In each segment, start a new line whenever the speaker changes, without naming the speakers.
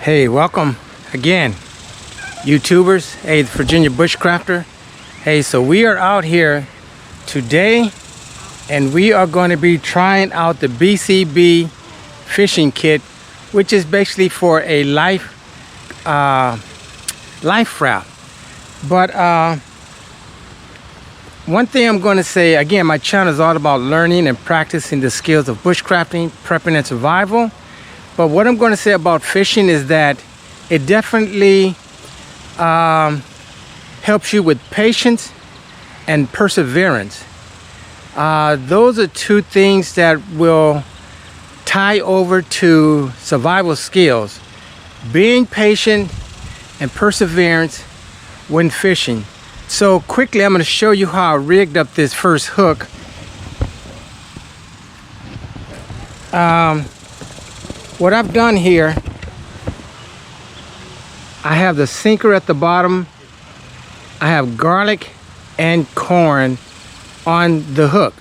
Hey, welcome again, YouTubers. Hey, the Virginia Bushcrafter. Hey, so we are out here today and we are going to be trying out the BCB fishing kit, which is basically for a life raft. But one thing I'm going to say, again, my channel is all about learning and practicing the skills of bushcrafting, prepping, and survival. But what I'm going to say about fishing is that it definitely helps you with patience and perseverance. Those are two things that will tie over to survival skills. Being patient and perseverance when fishing. So quickly, I'm going to show you how I rigged up this first hook. What I've done here, I have the sinker at the bottom. I have garlic and corn on the hook.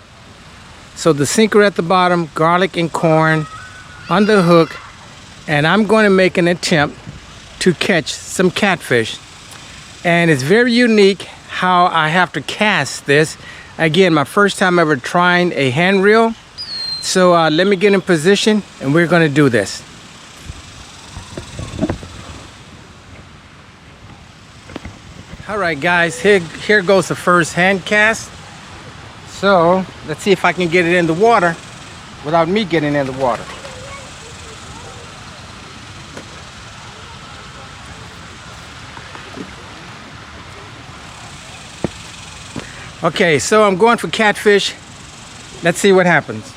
So the sinker at the bottom, garlic and corn on the hook, and I'm going to make an attempt to catch some catfish. And it's very unique how I have to cast this. Again, my first time ever trying a hand reel. So let me get in position and we're going to do this. All right, guys, here goes the first hand cast. So let's see if I can get it in the water without me getting in the water. Okay, so I'm going for catfish. Let's see what happens.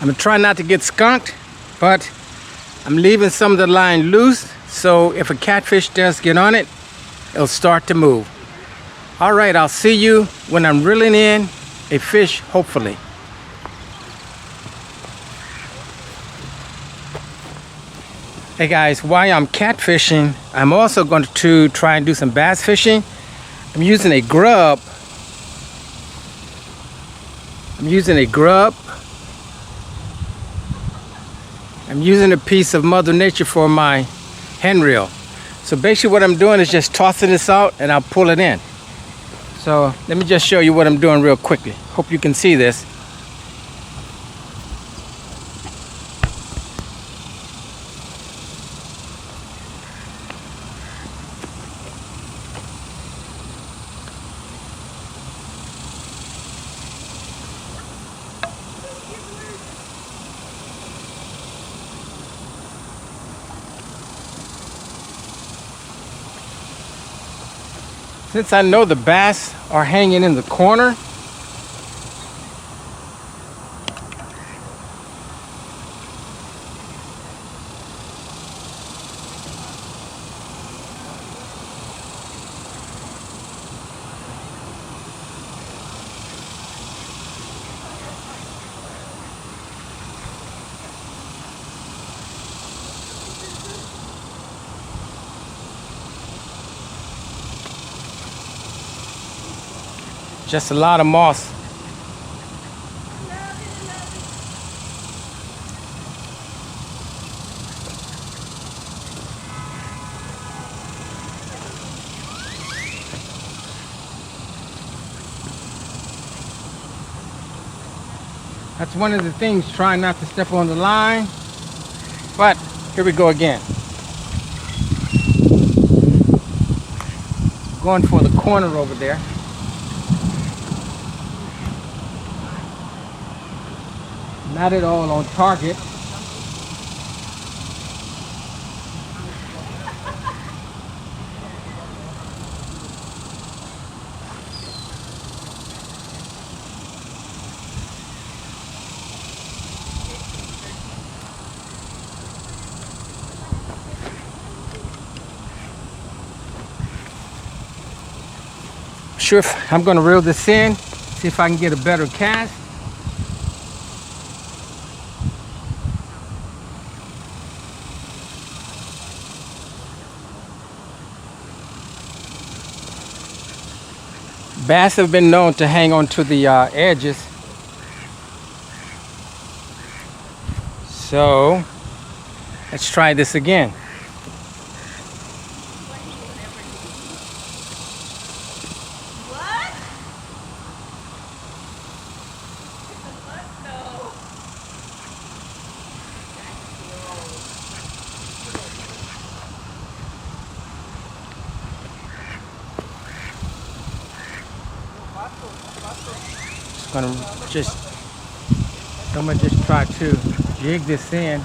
I'm gonna try not to get skunked, but I'm leaving some of the line loose, so if a catfish does get on it, it'll start to move. All right, I'll see you when I'm reeling in a fish, hopefully. Hey guys, while I'm catfishing, I'm also going to try and do some bass fishing. I'm using a grub. I'm using a piece of Mother Nature for my hand reel. So basically what I'm doing is just tossing this out and I'll pull it in. So let me just show you what I'm doing real quickly. Hope you can see this. Since I know the bass are hanging in the corner, just a lot of moss. That's one of the things, trying not to step on the line. But here we go again. Going for the corner over there. Not at all on target. Sure, if I'm going to reel this in, see if I can get a better cast. Bass have been known to hang on to the edges. So let's try this again.
What? Let's go.
I'm gonna just try to jig this in.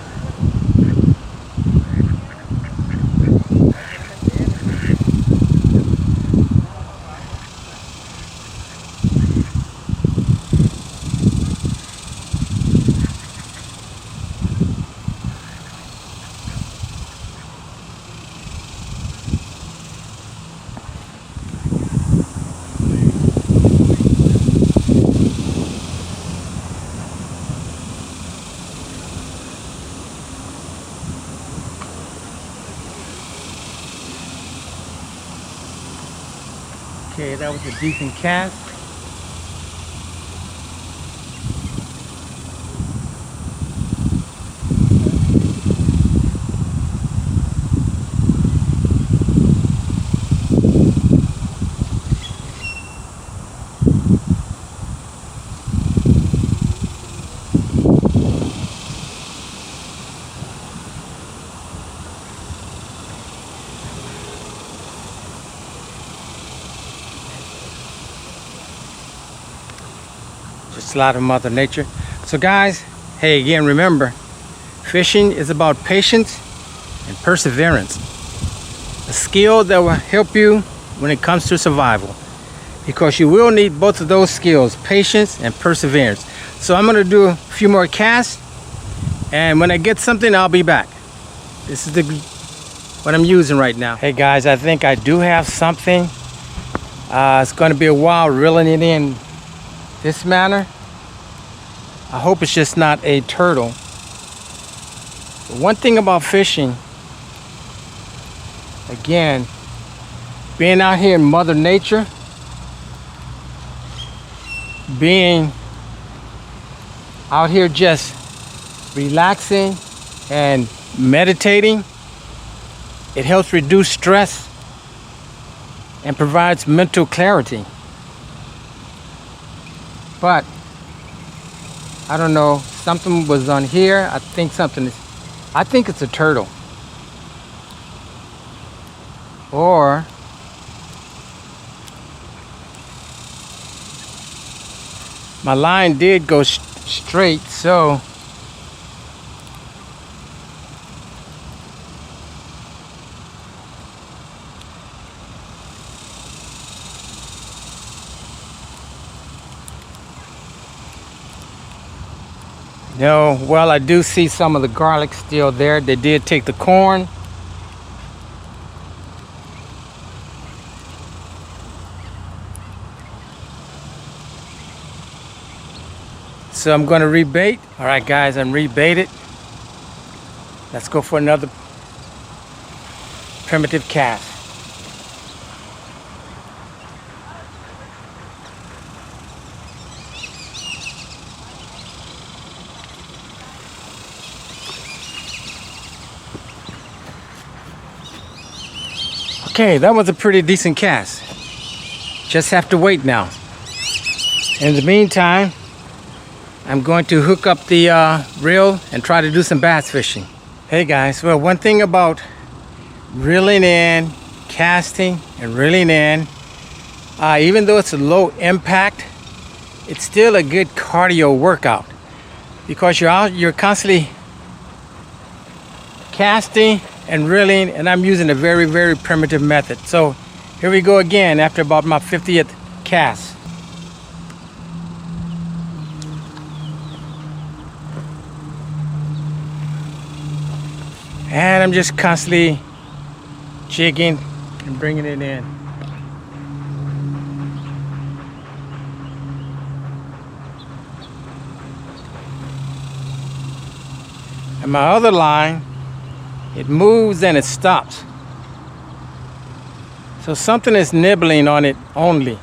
Okay, that was a decent cast. Just a lot of Mother Nature. So guys, hey, again, remember, fishing is about patience and perseverance. A skill that will help you when it comes to survival, because you will need both of those skills, patience and perseverance. So I'm gonna do a few more casts, and when I get something, I'll be back. This is what I'm using right now. Hey guys, I think I do have something. It's gonna be a while reeling it in this manner. I hope it's just not a turtle. But one thing about fishing, again, being out here in Mother Nature, being out here just relaxing and meditating, it helps reduce stress and provides mental clarity. But I don't know, something was on here. I think it's a turtle. Or my line did go straight, so no, well, I do see some of the garlic still there. They did take the corn. So I'm going to rebait. All right, guys, I'm rebaited. Let's go for another primitive cast. Okay, that was a pretty decent cast. Just have to wait now. In the meantime, I'm going to hook up the reel and try to do some bass fishing. Hey guys, well, one thing about reeling in, casting and reeling in, even though it's a low impact, it's still a good cardio workout, because you're constantly casting and reeling, and I'm using a very, very primitive method. So here we go again after about my 50th cast. And I'm just constantly jigging and bringing it in. And my other line, it moves and it stops. So something is nibbling on it only.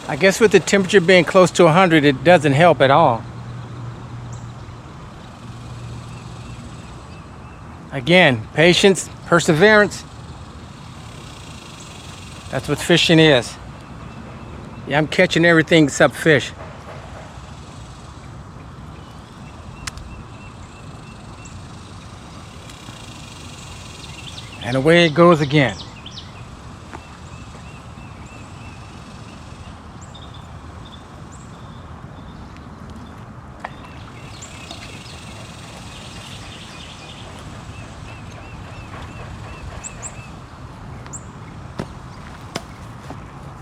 I guess with the temperature being close to 100, it doesn't help at all. Again, patience, perseverance. That's what fishing is. Yeah, I'm catching everything except fish. And away it goes again.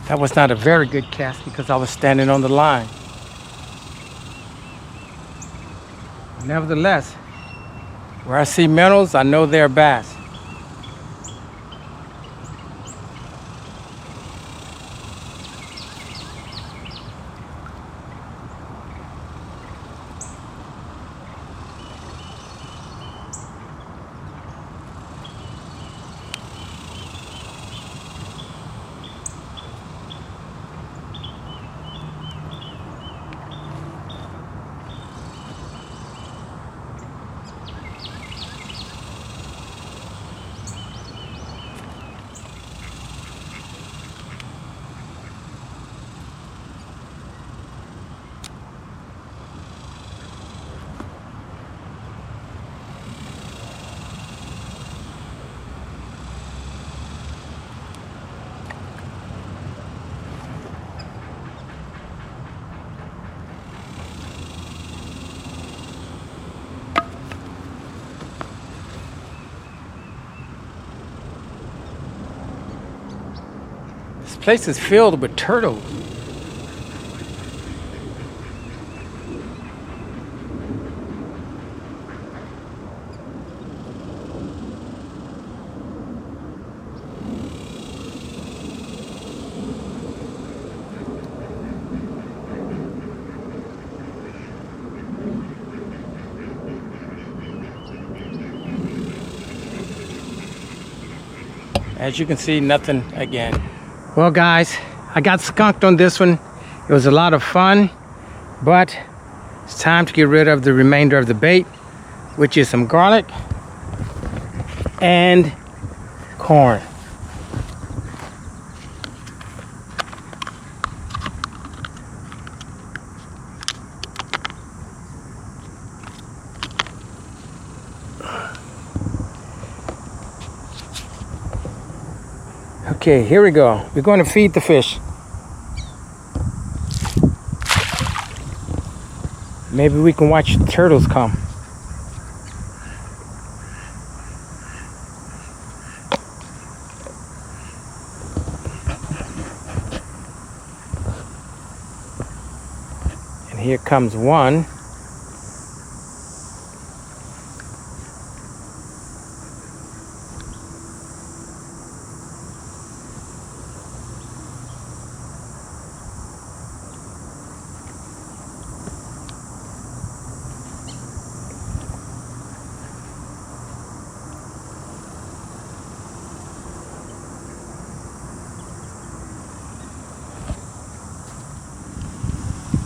That was not a very good cast because I was standing on the line. Nevertheless, where I see minnows, I know they're bass. This place is filled with turtles. As you can see, nothing again. Well guys, I got skunked on this one. It was a lot of fun, but it's time to get rid of the remainder of the bait, which is some garlic and corn. Okay, here we go. We're going to feed the fish. Maybe we can watch the turtles come. And here comes one.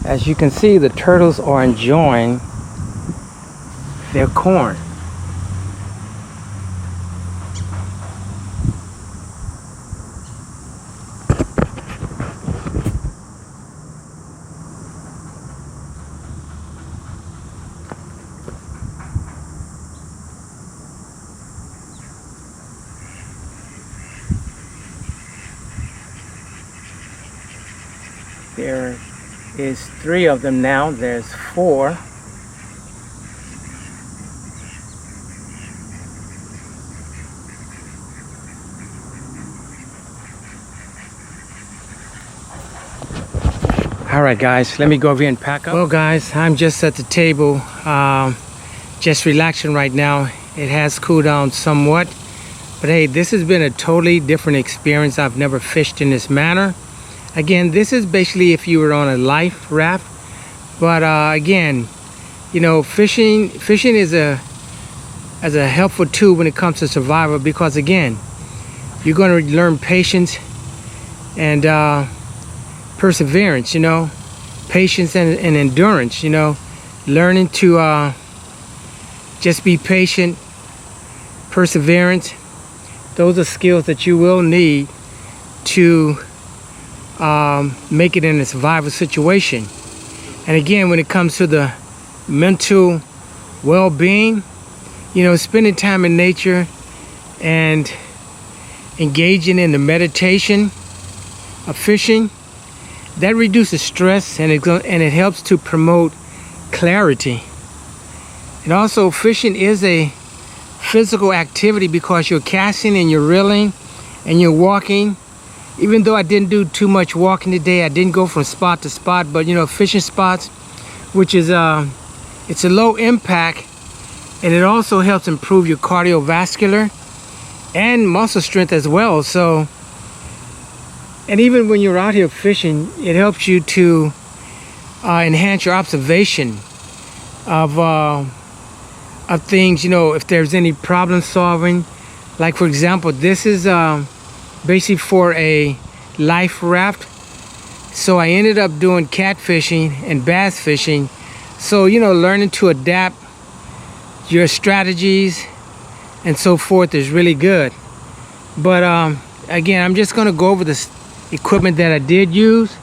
As you can see, the turtles are enjoying their corn. There is 3 of them now. There's 4. All right guys, let me go over here and pack up. Well guys, I'm just at the table, just relaxing right now. It has cooled down somewhat, but hey, this has been a totally different experience. I've never fished in this manner. Again, this is basically if you were on a life raft, but again, you know, fishing is a helpful tool when it comes to survival, because again, you're going to learn patience and perseverance, you know, patience and endurance, you know, learning to just be patient perseverance. Those are skills that you will need to make it in a survival situation. And again, when it comes to the mental well-being, you know, spending time in nature and engaging in the meditation of fishing, that reduces stress, and it helps to promote clarity. And also, fishing is a physical activity because you're casting and you're reeling and you're walking. Even though I didn't do too much walking today, I didn't go from spot to spot, but you know, fishing spots, which is it's a low impact, and it also helps improve your cardiovascular and muscle strength as well. So, and even when you're out here fishing, it helps you to enhance your observation of things, you know, if there's any problem solving. Like for example, this is basically for a life raft. So I ended up doing catfishing and bass fishing. So, you know, learning to adapt your strategies and so forth is really good. But again, I'm just gonna go over this equipment that I did use.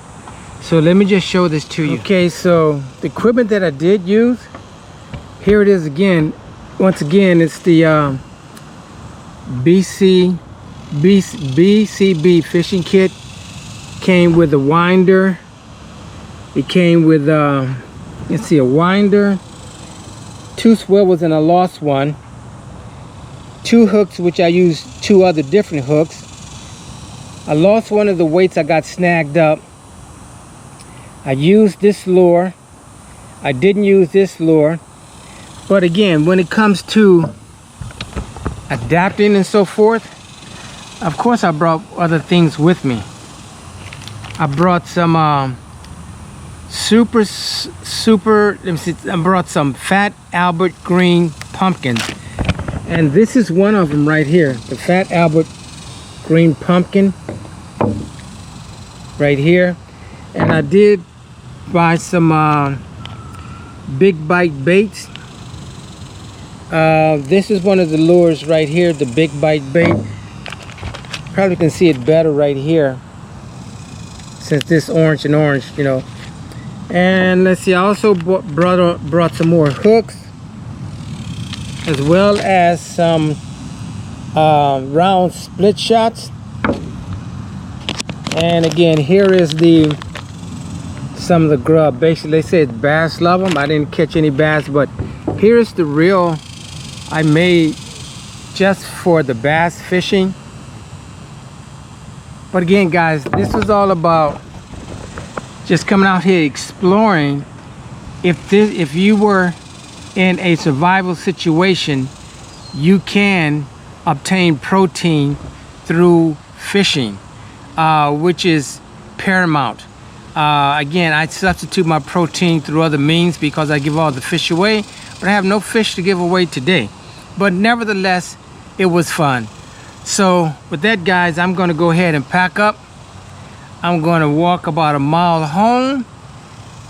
So let me just show this to you. Okay, so the equipment that I did use, here it is again. Once again, it's the BCB fishing kit. Came with a winder. It came with let's see, a winder, 2 swivels, and I lost one. 2 hooks, which I used 2 other different hooks. I lost one of the weights. I got snagged up. I used this lure. I didn't use this lure. But again, when it comes to adapting and so forth, of course I brought other things with me. I brought some I brought some Fat Albert green pumpkins. And this is one of them right here, the Fat Albert green pumpkin right here. And I did buy some big bite baits. This is one of the lures right here, the big bite bait. Probably can see it better right here, since this orange and orange, you know. And let's see, I also brought some more hooks, as well as some round split shots. And again, here is some of the grub. Basically, they said bass love them. I didn't catch any bass, but here's the reel I made just for the bass fishing. But again, guys, this was all about just coming out here exploring. If you were in a survival situation, you can obtain protein through fishing, which is paramount. Again, I substitute my protein through other means because I give all the fish away, but I have no fish to give away today. But nevertheless, it was fun. So with that, guys, I'm going to go ahead and pack up. I'm going to walk about a mile home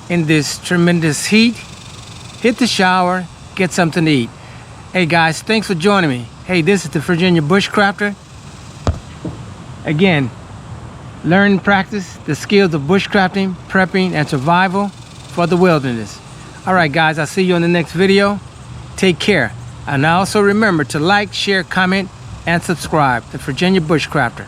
in this tremendous heat, hit the shower, get something to eat. Hey guys, thanks for joining me. Hey, this is the Virginia Bushcrafter. Again, learn and practice the skills of bushcrafting, prepping, and survival for the wilderness. All right, guys, I'll see you in the next video. Take care. And also remember to like, share, comment, and subscribe. The Virginia Bushcrafter.